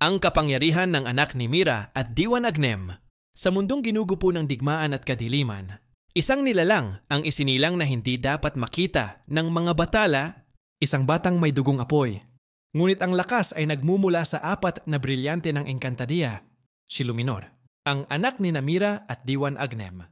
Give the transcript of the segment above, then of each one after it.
Ang kapangyarihan ng anak ni Mira at Diwan Agnem. Sa mundong ginugupo ng digmaan at kadiliman, isang nilalang ang isinilang na hindi dapat makita ng mga batala, isang batang may dugong apoy. Ngunit ang lakas ay nagmumula sa apat na brilyante ng Encantadia, si Luminor, ang anak ni Mira at Diwan Agnem.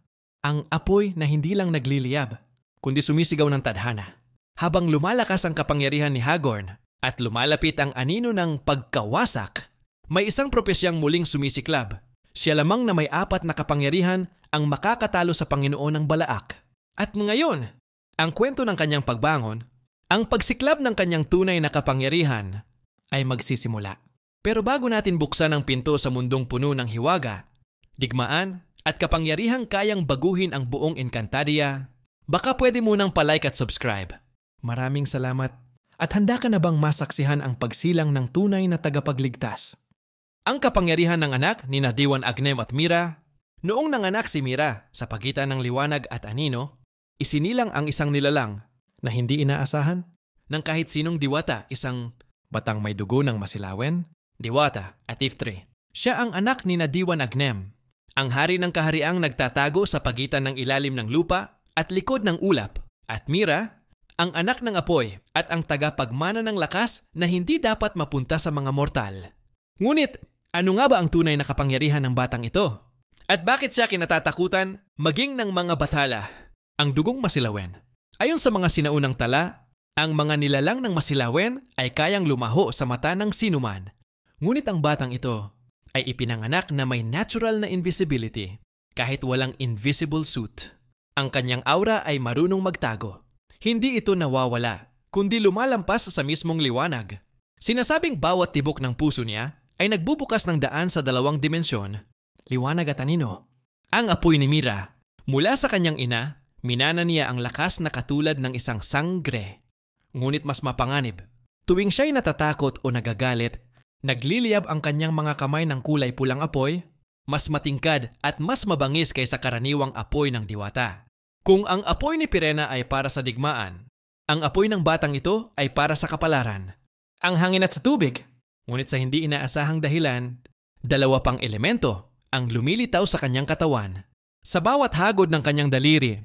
Ang apoy na hindi lang nagliliyab, kundi sumisigaw ng tadhana. Habang lumalakas ang kapangyarihan ni Hagorn at lumalapit ang anino ng pagkawasak, may isang propesiyang muling sumisiklab. Siya lamang na may apat na kapangyarihan ang makakatalo sa Panginoon ng Balaak. At ngayon, ang kwento ng kanyang pagbangon, ang pagsiklab ng kanyang tunay na kapangyarihan ay magsisimula. Pero bago natin buksan ang pinto sa mundong puno ng hiwaga, digmaan at kapangyarihang kayang baguhin ang buong Encantadia, baka pwede munang palike at subscribe. Maraming salamat. At handa ka na bang masaksihan ang pagsilang ng tunay na tagapagligtas? Ang kapangyarihan ng anak ni Diwan Agnem at Mira. Noong nanganak si Mira sa pagitan ng liwanag at anino, isinilang ang isang nilalang na hindi inaasahan ng kahit sinong diwata, isang batang may dugo ng masilawen, diwata at Iftri. Siya ang anak ni Diwan Agnem, ang hari ng kahariang nagtatago sa pagitan ng ilalim ng lupa at likod ng ulap, at Mira, ang anak ng apoy at ang tagapagmana ng lakas na hindi dapat mapunta sa mga mortal. Ngunit, ano nga ba ang tunay na kapangyarihan ng batang ito? At bakit siya kinatatakutan maging ng mga batala? Ang dugong masilawen. Ayon sa mga sinaunang tala, ang mga nilalang ng masilawen ay kayang lumaho sa mata ng sinuman. Ngunit ang batang ito ay ipinanganak na may natural na invisibility kahit walang invisible suit. Ang kanyang aura ay marunong magtago. Hindi ito nawawala, kundi lumalampas sa mismong liwanag. Sinasabing bawat tibok ng puso niya ay nagbubukas ng daan sa dalawang dimensyon, liwanag at anino. Ang apoy ni Mira, mula sa kanyang ina, minana niya ang lakas na katulad ng isang sangre. Ngunit mas mapanganib, tuwing siya'y natatakot o nagagalit, nagliliyab ang kanyang mga kamay ng kulay pulang apoy, mas matingkad at mas mabangis kaysa karaniwang apoy ng diwata. Kung ang apoy ni Pirena ay para sa digmaan, ang apoy ng batang ito ay para sa kapalaran. Ang hangin at sa tubig. Ngunit sa hindi inaasahang dahilan, dalawa pang elemento ang lumilitaw sa kanyang katawan. Sa bawat hagod ng kanyang daliri,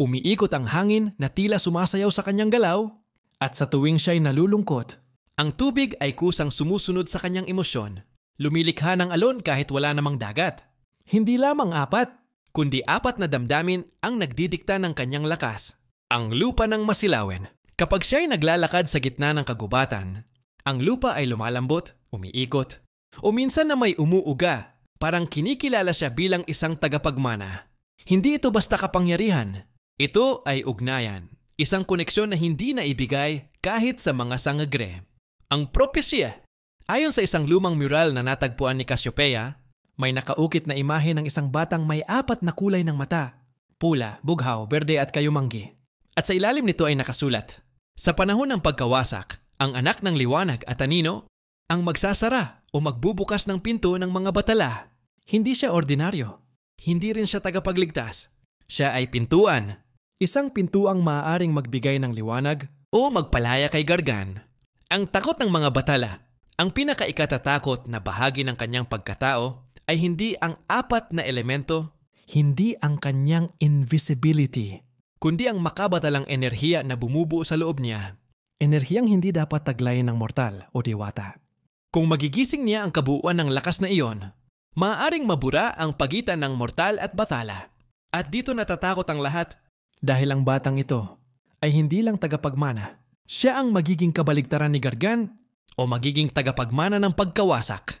umiikot ang hangin na tila sumasayaw sa kanyang galaw, at sa tuwing siya'y nalulungkot, ang tubig ay kusang sumusunod sa kanyang emosyon. Lumilikha ng alon kahit wala namang dagat. Hindi lamang apat, kundi apat na damdamin ang nagdidikta ng kanyang lakas. Ang lupa ng masilawen. Kapag siya'y naglalakad sa gitna ng kagubatan, ang lupa ay lumalambot, umiikot, o minsan na may umuuga, parang kinikilala siya bilang isang tagapagmana. Hindi ito basta kapangyarihan. Ito ay ugnayan, isang koneksyon na hindi naibigay kahit sa mga sangagre. Ang propesya. Ayon sa isang lumang mural na natagpuan ni Cassiopeia, may nakaukit na imahe ng isang batang may apat na kulay ng mata, pula, bughaw, berde at kayumanggi. At sa ilalim nito ay nakasulat, sa panahon ng pagkawasak, ang anak ng liwanag at anino ang magsasara o magbubukas ng pinto ng mga batala. Hindi siya ordinaryo. Hindi rin siya tagapagligtas. Siya ay pintuan. Isang pintuang maaaring magbigay ng liwanag o magpalaya kay Gargan. Ang takot ng mga batala, ang pinakaikatatakot na bahagi ng kanyang pagkatao ay hindi ang apat na elemento, hindi ang kanyang invisibility, kundi ang makabatalang enerhiya na bumubuo sa loob niya. Enerhiyang hindi dapat taglayin ng mortal o diwata. Kung magigising niya ang kabuuan ng lakas na iyon, maaaring mabura ang pagitan ng mortal at batala. At dito natatakot ang lahat dahil ang batang ito ay hindi lang tagapagmana. Siya ang magiging kabaligtaran ni Gargan o magiging tagapagmana ng pagkawasak.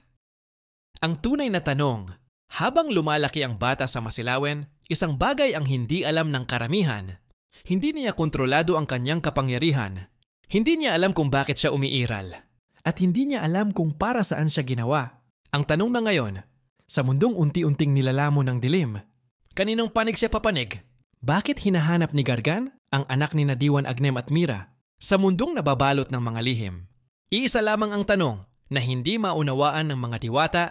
Ang tunay na tanong, habang lumalaki ang bata sa masilawen, isang bagay ang hindi alam ng karamihan. Hindi niya kontrolado ang kanyang kapangyarihan. Hindi niya alam kung bakit siya umiiral. At hindi niya alam kung para saan siya ginawa. Ang tanong na ngayon, sa mundong unti-unting nilalamon ng dilim, kaninong panig siya papanig? Bakit hinahanap ni Gargan, ang anak ni Diwan Agnem at Mira, sa mundong nababalot ng mga lihim? Iisa lamang ang tanong na hindi maunawaan ng mga diwata,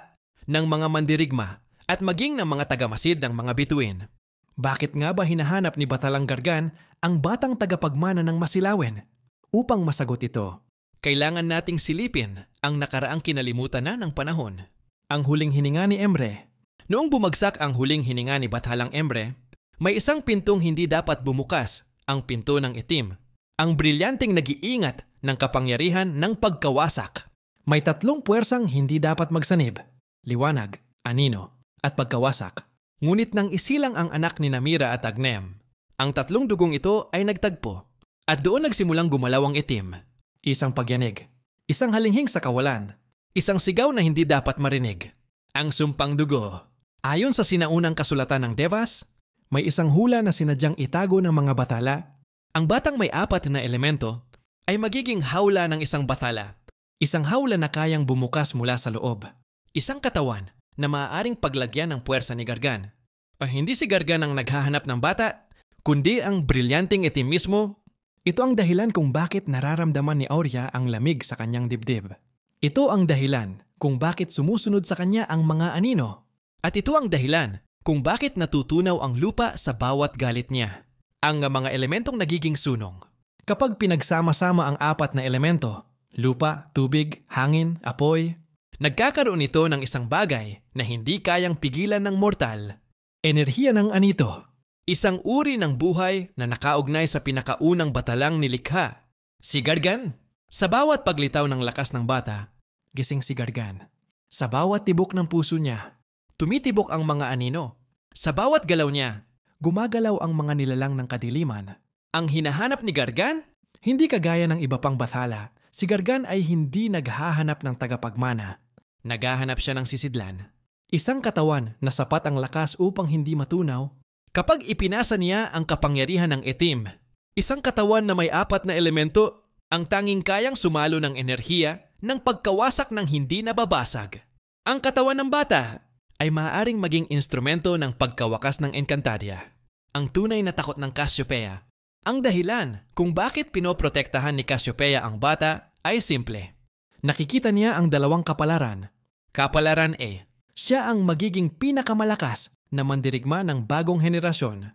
ng mga mandirigma, at maging ng mga tagamasid ng mga bituin. Bakit nga ba hinahanap ni Batalang Gargan ang batang tagapagmana ng masilawen? Upang masagot ito, kailangan nating silipin ang nakaraang kinalimutan na ng panahon. Ang huling hininga ni Emre. Noong bumagsak ang huling hininga ni Bathalang Emre, may isang pintong hindi dapat bumukas, ang pinto ng itim. Ang brilyanteng nag-iingat ng kapangyarihan ng pagkawasak. May tatlong puwersang hindi dapat magsanib: liwanag, anino, at pagkawasak. Ngunit nang isilang ang anak ni Namira at Agnem, ang tatlong dugong ito ay nagtagpo. At doon nagsimulang gumalaw ang itim. Isang pagyanig, isang halinghing sa kawalan, isang sigaw na hindi dapat marinig. Ang sumpang dugo. Ayon sa sinaunang kasulatan ng Devas, may isang hula na sinadyang itago ng mga bathala. Ang batang may 4 na elemento ay magiging hawla ng isang bathala. Isang hawla na kayang bumukas mula sa loob. Isang katawan na maaaring paglagyan ng puwersa ni Gargan. O hindi si Gargan ang naghahanap ng bata, kundi ang brilyanteng itim mismo. Ito ang dahilan kung bakit nararamdaman ni Aurea ang lamig sa kanyang dibdib. Ito ang dahilan kung bakit sumusunod sa kanya ang mga anino. At ito ang dahilan kung bakit natutunaw ang lupa sa bawat galit niya. Ang mga elementong nagiging sunong. Kapag pinagsama-sama ang 4 na elemento, lupa, tubig, hangin, apoy, nagkakaroon ito ng isang bagay na hindi kayang pigilan ng mortal. Enerhiya ng anito. Isang uri ng buhay na nakaugnay sa pinakaunang batalang nilikha, si Gargan. Sa bawat paglitaw ng lakas ng bata, gising si Gargan. Sa bawat tibok ng puso niya, tumitibok ang mga anino. Sa bawat galaw niya, gumagalaw ang mga nilalang ng kadiliman. Ang hinahanap ni Gargan, hindi kagaya ng iba pang bathala, si Gargan ay hindi naghahanap ng tagapagmana. Naghahanap siya ng sisidlan. Isang katawan na sapat ang lakas upang hindi matunaw. Kapag ipinasa niya ang kapangyarihan ng itim, isang katawan na may 4 na elemento, ang tanging kayang sumalo ng enerhiya ng pagkawasak ng hindi nababasag. Ang katawan ng bata ay maaaring maging instrumento ng pagkawakas ng Encantadia. Ang tunay na takot ng Cassiopeia. Ang dahilan kung bakit pinoprotektahan ni Cassiopeia ang bata ay simple. Nakikita niya ang 2 kapalaran. Kapalaran A, siya ang magiging pinakamalakas na mandirigma ng bagong henerasyon.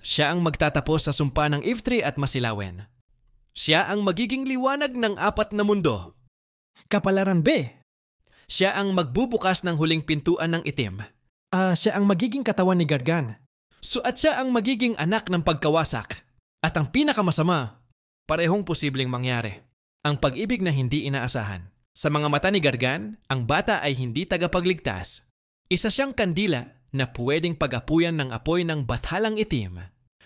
Siya ang magtatapos sa sumpa ng Iftri at Masilawen. Siya ang magiging liwanag ng 4 na mundo. Kapalaran B, siya ang magbubukas ng huling pintuan ng itim. Siya ang magiging katawan ni Gargan. At siya ang magiging anak ng pagkawasak. At ang pinakamasama, parehong posibleng mangyari. Ang pag-ibig na hindi inaasahan. Sa mga mata ni Gargan, ang bata ay hindi tagapagligtas. Isa siyang kandila na pwedeng pag-apuyan ng apoy ng bathalang itim.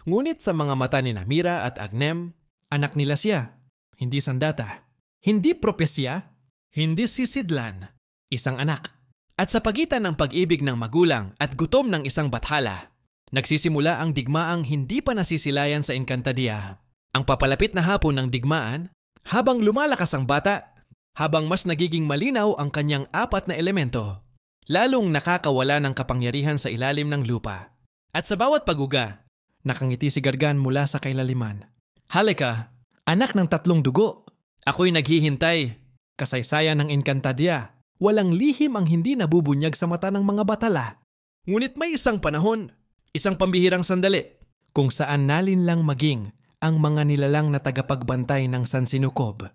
Ngunit sa mga mata ni Namira at Agnem, anak nila siya, hindi sandata, hindi propesya, hindi sisidlan, isang anak. At sa pagitan ng pag-ibig ng magulang at gutom ng isang bathala, nagsisimula ang digmaang hindi pa nasisilayan sa Encantadia. Ang papalapit na hapon ng digmaan, habang lumalakas ang bata, habang mas nagiging malinaw ang kanyang 4 na elemento, lalong nakakawala ng kapangyarihan sa ilalim ng lupa. At sa bawat paguga, nakangiti si Gargan mula sa kailaliman. Halika, anak ng 3 dugo. Ako'y naghihintay. Kasaysayan ng Encantadia. Walang lihim ang hindi nabubunyag sa mata ng mga batala. Ngunit may isang panahon, isang pambihirang sandali, kung saan nalinlang maging ang mga nilalang na tagapagbantay ng Sansinukob.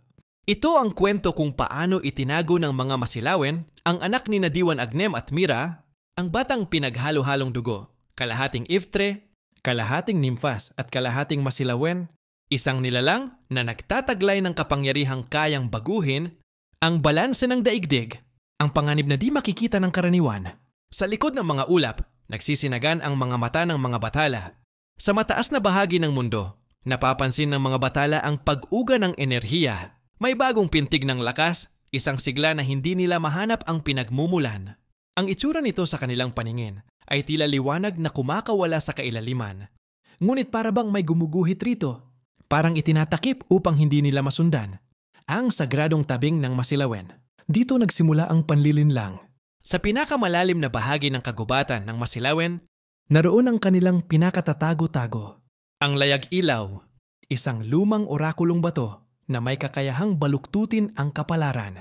Ito ang kwento kung paano itinago ng mga Masilawen ang anak ni Diwan Agnem at Mira, ang batang pinaghalo-halong dugo, kalahating Iftre, kalahating Nimfas at kalahating Masilawen, isang nilalang na nagtataglay ng kapangyarihang kayang baguhin ang balanse ng daigdig, ang panganib na di makikita ng karaniwan. Sa likod ng mga ulap, nagsisinagan ang mga mata ng mga batala. Sa mataas na bahagi ng mundo, napapansin ng mga batala ang pag-uga ng enerhiya. May bagong pintig ng lakas, isang sigla na hindi nila mahanap ang pinagmumulan. Ang itsura nito sa kanilang paningin ay tila liwanag na kumakawala sa kailaliman. Ngunit para bang may gumuguhit rito, parang itinatakip upang hindi nila masundan. Ang sagradong tabing ng Masilawen. Dito nagsimula ang panlilinlang. Sa pinakamalalim na bahagi ng kagubatan ng Masilawen, naroon ang kanilang pinakatatago-tago. Ang layag ilaw, isang lumang orakulong bato na may kakayahang baluktutin ang kapalaran.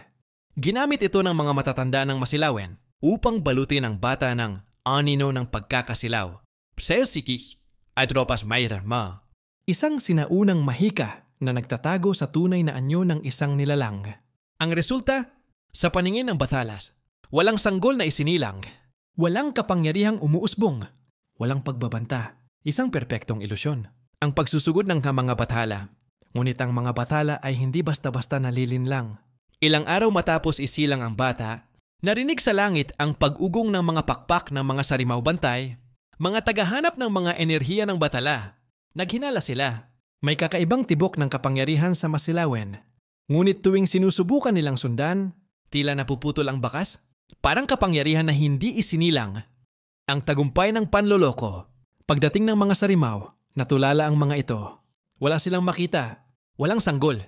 Ginamit ito ng mga matatanda ng Masilawen upang balutin ang bata ng anino ng pagkakasilaw. Pselsiki ay tropas mayroon ma. Isang sinaunang mahika na nagtatago sa tunay na anyo ng isang nilalang. Ang resulta, sa paningin ng batalas, walang sanggol na isinilang, walang kapangyarihang umuusbong, walang pagbabanta, isang perpektong ilusyon. Ang pagsusugod ng mga bathala, ngunit ang mga bathala ay hindi basta-basta nalilinlang. Ilang araw matapos isilang ang bata, narinig sa langit ang pag-ugong ng mga pakpak ng mga sarimaw bantay, mga tagahanap ng mga enerhiya ng batala. Naghinala sila. May kakaibang tibok ng kapangyarihan sa masilawen. Ngunit tuwing sinusubukan nilang sundan, tila napuputol ang bakas, parang kapangyarihan na hindi isinilang. Ang tagumpay ng panloloko. Pagdating ng mga sarimaw, natulala ang mga ito. Wala silang makita, walang sanggol,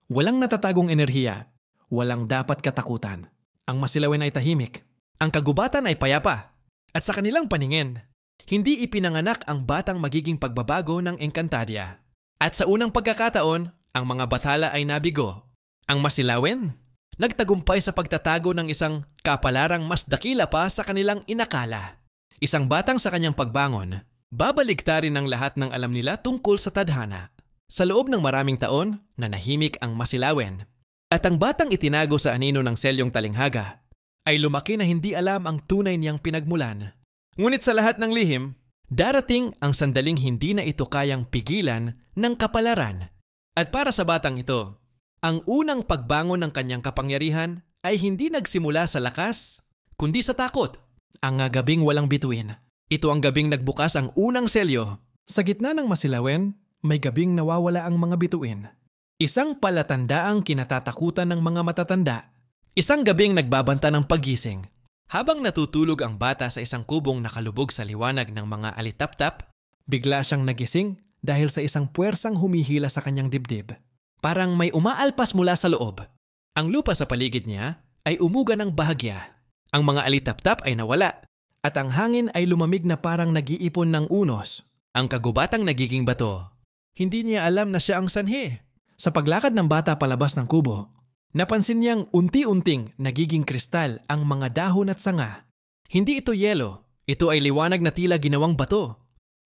walang natatagong enerhiya, walang dapat katakutan. Ang masilawen ay tahimik, ang kagubatan ay payapa, at sa kanilang paningin, hindi ipinanganak ang batang magiging pagbabago ng Encantadia. At sa unang pagkakataon, ang mga bathala ay nabigo. Ang masilawen, nagtagumpay sa pagtatago ng isang kapalarang mas dakila pa sa kanilang inakala. Isang batang sa kanyang pagbangon, babaligtarin ang lahat ng alam nila tungkol sa tadhana. Sa loob ng maraming taon, nanahimik ang masilawen. At ang batang itinago sa anino ng selyong talinghaga ay lumaki na hindi alam ang tunay niyang pinagmulan. Ngunit sa lahat ng lihim, darating ang sandaling hindi na ito kayang pigilan ng kapalaran. At para sa batang ito, ang unang pagbangon ng kanyang kapangyarihan ay hindi nagsimula sa lakas, kundi sa takot. Ang gabing walang bituin. Ito ang gabing nagbukas ang unang selyo. Sa gitna ng masilawen, may gabing nawawala ang mga bituin. Isang palatandaang kinatatakutan ng mga matatanda. Isang gabing nagbabanta ng paggising. Habang natutulog ang bata sa isang kubong nakalubog sa liwanag ng mga alitaptap, bigla siyang nagising dahil sa isang puwersang humihila sa kanyang dibdib. Parang may umaalpas mula sa loob. Ang lupa sa paligid niya ay umuga ng bahagya. Ang mga alitaptap ay nawala at ang hangin ay lumamig na parang nag-iipon ng unos. Ang kagubatang nagiging bato. Hindi niya alam na siya ang sanhi. Sa paglakad ng bata palabas ng kubo, napansin niyang unti-unting nagiging kristal ang mga dahon at sanga. Hindi ito yelo, ito ay liwanag na tila ginawang bato.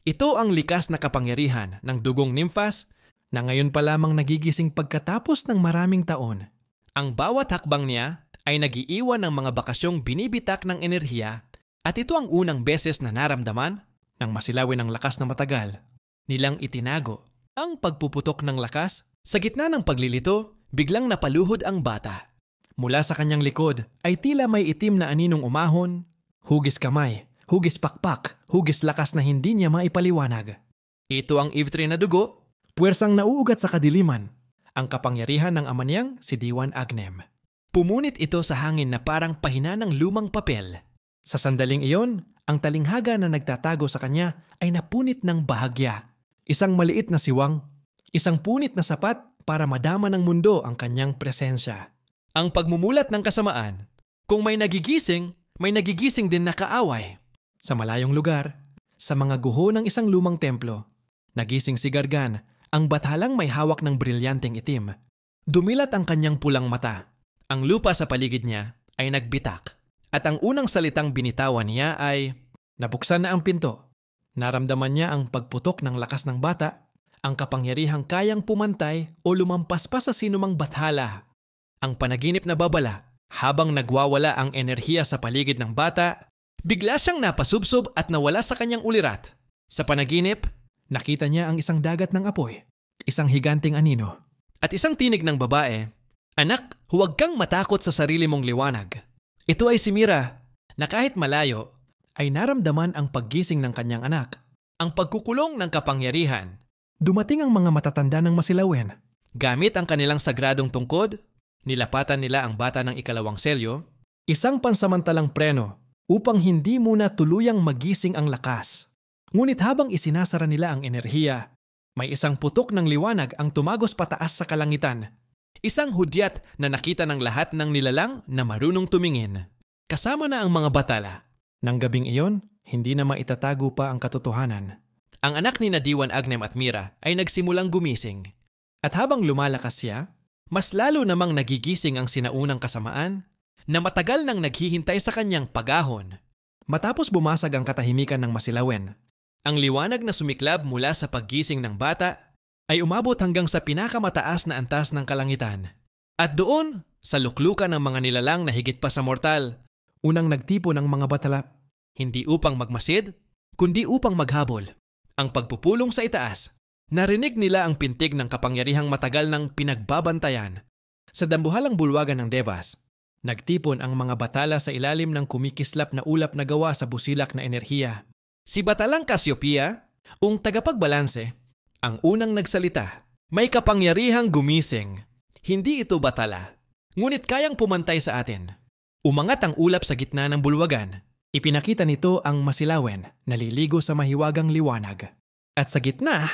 Ito ang likas na kapangyarihan ng dugong nimfas na ngayon pa lamang nagigising pagkatapos ng maraming taon. Ang bawat hakbang niya ay nagiiwan ng mga bakasyong binibitak ng enerhiya at ito ang unang beses na naramdaman ng masilawin ng lakas na matagal. Nilang itinago ang pagpuputok ng lakas. Sa gitna ng paglilito, biglang napaluhod ang bata. Mula sa kanyang likod ay tila may itim na aninong umahon, hugis kamay, hugis pakpak, hugis lakas na hindi niya maipaliwanag. Ito ang Ivtre na dugo, puwersang nauugat sa kadiliman, ang kapangyarihan ng ama niyang si Diwan Agnem. Pumunit ito sa hangin na parang pahina ng lumang papel. Sa sandaling iyon, ang talinghaga na nagtatago sa kanya ay napunit ng bahagya. Isang maliit na siwang, isang punit na sapat para madama ng mundo ang kanyang presensya. Ang pagmumulat ng kasamaan, kung may nagigising din na kaaway. Sa malayong lugar, sa mga guho ng isang lumang templo, nagising si Gargan, ang bathalang may hawak ng brilyanteng itim. Dumilat ang kanyang pulang mata. Ang lupa sa paligid niya ay nagbitak. At ang unang salitang binitawan niya ay, nabuksan na ang pinto. Naramdaman niya ang pagputok ng lakas ng bata, ang kapangyarihang kayang pumantay o lumampas pa sa sinumang bathala. Ang panaginip na babala, habang nagwawala ang enerhiya sa paligid ng bata, bigla siyang napasubsob at nawala sa kanyang ulirat. Sa panaginip, nakita niya ang isang dagat ng apoy, isang higanting anino, at isang tinig ng babae, "Anak, huwag kang matakot sa sarili mong liwanag." Ito ay si Mira, na kahit malayo, ay naramdaman ang paggising ng kanyang anak, ang pagkukulong ng kapangyarihan. Dumating ang mga matatanda ng masilawen. Gamit ang kanilang sagradong tungkod, nilapatan nila ang bata ng ikalawang selyo, isang pansamantalang preno upang hindi muna tuluyang magising ang lakas. Ngunit habang isinasara nila ang enerhiya, may isang putok ng liwanag ang tumagos pataas sa kalangitan. Isang hudyat na nakita ng lahat ng nilalang na marunong tumingin. Kasama na ang mga batala. Nang gabing iyon, hindi na maitatago pa ang katotohanan. Ang anak ni Diwan Agnem at Mira ay nagsimulang gumising. At habang lumalakas siya, mas lalo namang nagigising ang sinaunang kasamaan na matagal nang naghihintay sa kanyang pagahon. Matapos bumasag ang katahimikan ng masilawen, ang liwanag na sumiklab mula sa paggising ng bata ay umabot hanggang sa pinakamataas na antas ng kalangitan. At doon, sa luklukan ng mga nilalang na higit pa sa mortal, unang nagtipo ng mga batala, hindi upang magmasid, kundi upang maghabol. Ang pagpupulong sa itaas, narinig nila ang pintig ng kapangyarihang matagal ng pinagbabantayan. Sa dambuhalang bulwagan ng Devas, nagtipon ang mga batala sa ilalim ng kumikislap na ulap na gawa sa busilak na enerhiya. Si Batalang Cassiopeia, ang tagapagbalanse, ang unang nagsalita. May kapangyarihang gumising. Hindi ito batala, ngunit kayang pumantay sa atin. Umangat ang ulap sa gitna ng bulwagan. Ipinakita nito ang masilawen, naliligo sa mahiwagang liwanag. At sa gitna,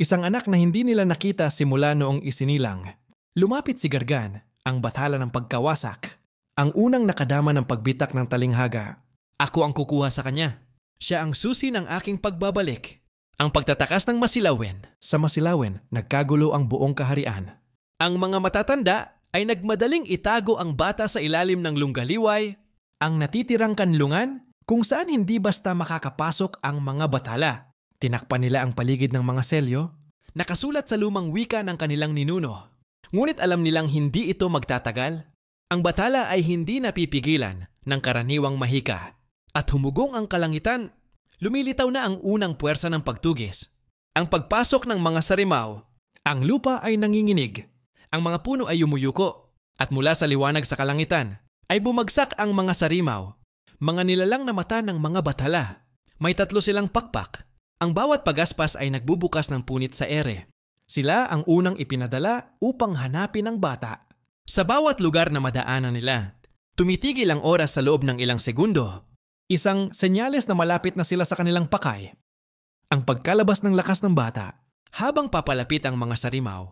isang anak na hindi nila nakita simula noong isinilang. Lumapit si Gargan, ang bathala ng pagkawasak. Ang unang nakadama ng pagbitak ng talinghaga. Ako ang kukuha sa kanya. Siya ang susi ng aking pagbabalik. Ang pagtatakas ng masilawen. Sa masilawen, nagkagulo ang buong kaharian. Ang mga matatanda ay nagmadaling itago ang bata sa ilalim ng lunggaliway, ang natitirang kanlungan kung saan hindi basta makakapasok ang mga batala. Tinakpan nila ang paligid ng mga selyo, nakasulat sa lumang wika ng kanilang ninuno. Ngunit alam nilang hindi ito magtatagal. Ang batala ay hindi napipigilan ng karaniwang mahika. At humugong ang kalangitan, lumilitaw na ang unang puwersa ng pagtugis. Ang pagpasok ng mga sarimaw, ang lupa ay nanginginig. Ang mga puno ay yumuyuko. At mula sa liwanag sa kalangitan, ay bumagsak ang mga sarimaw. Mga nilalang na mata ng mga batala. May 3 silang pakpak. Ang bawat pagaspas ay nagbubukas ng punit sa ere. Sila ang unang ipinadala upang hanapin ang bata. Sa bawat lugar na madaanan nila, tumitigil ang oras sa loob ng ilang segundo. Isang senyales na malapit na sila sa kanilang pakay. Ang pagkalabas ng lakas ng bata, habang papalapit ang mga sarimaw,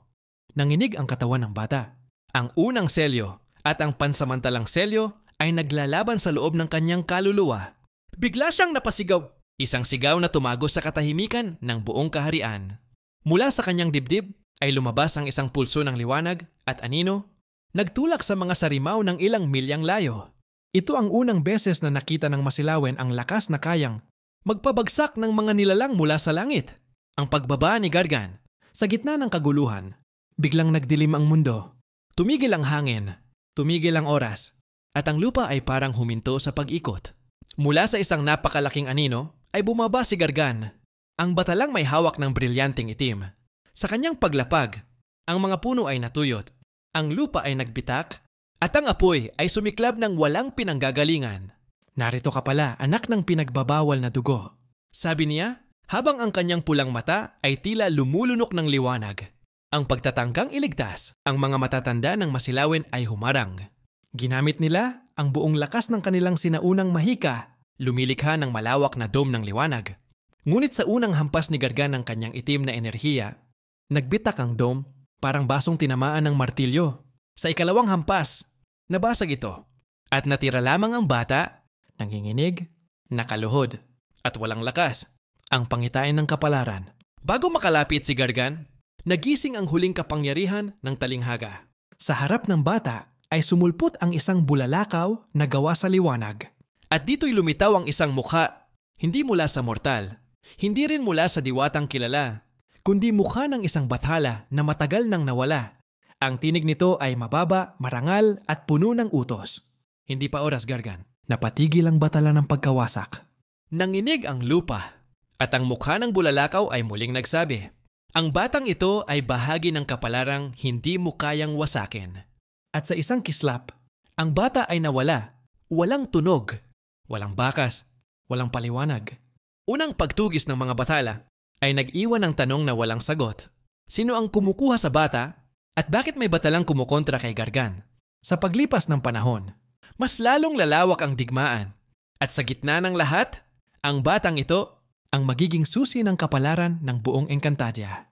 nanginig ang katawan ng bata. Ang unang selyo at ang pansamantalang selyo ay naglalaban sa loob ng kanyang kaluluwa. Bigla siyang napasigaw. Isang sigaw na tumago sa katahimikan ng buong kaharian. Mula sa kanyang dibdib ay lumabas ang isang pulso ng liwanag at anino, nagtulak sa mga sarimaw ng ilang milyang layo. Ito ang unang beses na nakita ng masilawen ang lakas na kayang magpabagsak ng mga nilalang mula sa langit. Ang pagbaba ni Gargan, sa gitna ng kaguluhan, biglang nagdilim ang mundo. Tumigil ang hangin, tumigil ang oras, at ang lupa ay parang huminto sa pag-ikot. Mula sa isang napakalaking anino ay bumaba si Gargan. Ang batalang may hawak ng brilyanteng itim. Sa kanyang paglapag, ang mga puno ay natuyot, ang lupa ay nagbitak, at ang apoy ay sumiklab ng walang pinanggagalingan. Narito ka pala, anak ng pinagbabawal na dugo. Sabi niya, habang ang kanyang pulang mata ay tila lumulunok ng liwanag. Ang pagtatangkang iligtas, ang mga matatanda ng masilawen ay humarang. Ginamit nila ang buong lakas ng kanilang sinaunang mahika, lumilikha ng malawak na dome ng liwanag. Ngunit sa unang hampas ni Gargan ng kanyang itim na enerhiya, nagbitak ang dome parang basong tinamaan ng martilyo. Sa ikalawang hampas, nabasag ito at natira lamang ang bata, nanginginig, nakaluhod at walang lakas, ang pangitain ng kapalaran. Bago makalapit si Gargan, nagising ang huling kapangyarihan ng talinghaga. Sa harap ng bata ay sumulpot ang isang bulalakaw na gawa sa liwanag. At dito'y lumitaw ang isang mukha, hindi mula sa mortal, hindi rin mula sa diwatang kilala, kundi mukha ng isang bathala na matagal nang nawala. Ang tinig nito ay mababa, marangal at puno ng utos. Hindi pa oras, Gargan. Napatigil ang batala ng pagkawasak. Nanginig ang lupa at ang mukha ng bulalakaw ay muling nagsabi, ang batang ito ay bahagi ng kapalarang hindi mo kayang wasakin. At sa isang kislap, ang bata ay nawala. Walang tunog, walang bakas, walang paliwanag. Unang pagtugis ng mga batala ay nag-iwan ng tanong na walang sagot. Sino ang kumukuha sa bata at bakit may batalang kumukontra kay Gargan? Sa paglipas ng panahon, mas lalong lalawak ang digmaan. At sa gitna ng lahat, ang batang ito ang magiging susi ng kapalaran ng buong Encantadia.